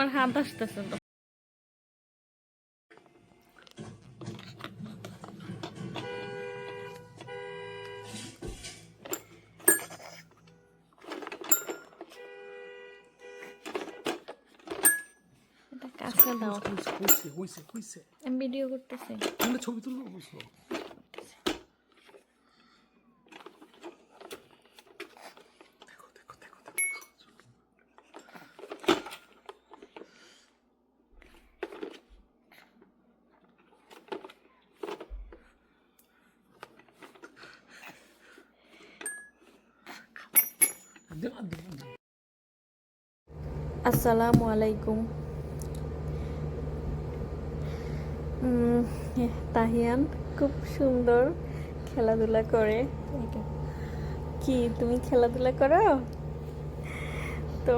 আমার হাত আসতেছে তো। কাছে দাও, আমি ভিডিও করতেছি। ছবি তুলবো বলছো? দেখো দেখো দেখো দেখো। আসসালামু আলাইকুম। তাহিয়ান খুব সুন্দর খেলাধুলা করে। কি তুমি খেলাধুলা করো? তো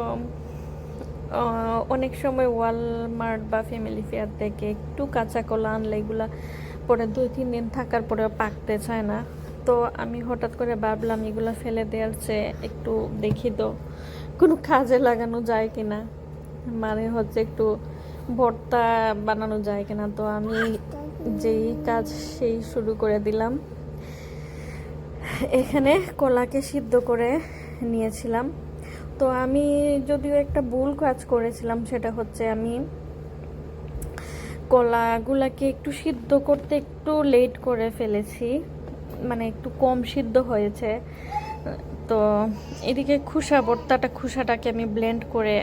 অনেক সময় ওয়ালমার্ট বা ফ্যামিলি ফেয়ার থেকে একটু কাঁচা কলা আনলে এগুলা পরে 2-3 দিন থাকার পরেও পাকতে চায় না। তো আমি হঠাৎ করে ভাবলাম এগুলো ফেলে দেওয়ার চেয়ে একটু দেখি তো কোনো কাজে লাগানো যায় কিনা, মানে হচ্ছে একটু ভর্তা বানানো যায় কিনা। তো আমি যেই কাজ সেই শুরু করে দিলাম। এখানে কলাকে সিদ্ধ করে নিয়েছিলাম। তো আমি যদিও একটা ভুল কাজ করেছিলাম, সেটা হচ্ছে আমি কলাগুলাকে একটু সিদ্ধ করতে একটু লেট করে ফেলেছি, মানে একটু কম সিদ্ধ হয়েছে। তো এদিকে খোসাটাকে আমি ব্লেন্ড করে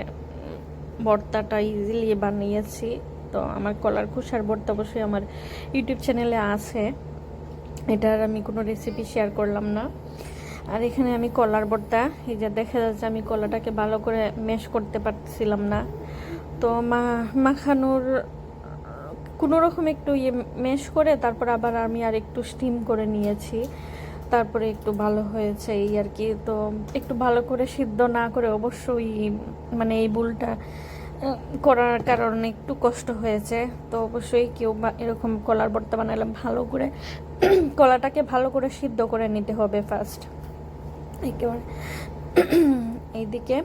ভর্তাটা ইজিলি বানিয়েছি। তো আমার কলার খোসার ভর্তা অবশ্যই আমার ইউটিউব চ্যানেলে আছে, এটার আমি কোনো রেসিপি শেয়ার করলাম না। আর এখানে আমি কলার ভর্তা, এই যে দেখা যাচ্ছে আমি কলাটাকে ভালো করে ম্যাশ করতে পারছিলাম না। তো মাখানোর কোনো রকম একটু ম্যাশ করে তারপর আবার আমি আর একটু স্টিম করে নিয়েছি, তারপরে একটু ভালো হয়েছে এই আর কি। তো একটু ভালো করে সিদ্ধ না করে অবশ্যই, মানে এই ভুলটা করার কারণে একটু কষ্ট হয়েছে। তো অবশ্যই কেউ এরকম কলার ভর্তা বানালে ভালো করে কলাটাকে ভালো করে সিদ্ধ করে নিতে হবে ফার্স্ট একেবারে। এইদিকে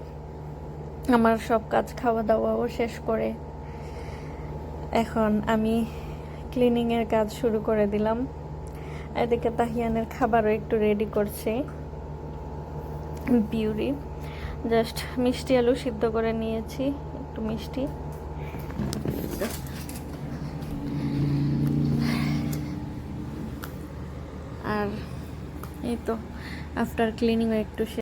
আমার সব কাজ খাওয়া দাওয়াও শেষ করে এখন আমি ক্লিনিংয়ের কাজ শুরু করে দিলাম। এদিকে তাহিয়ানের খাবারও একটু রেডি করছে পিউরি। জাস্ট মিষ্টি আলু সিদ্ধ করে নিয়েছি, একটু মিষ্টি। আর এই তো আফটার ক্লিনিং একটু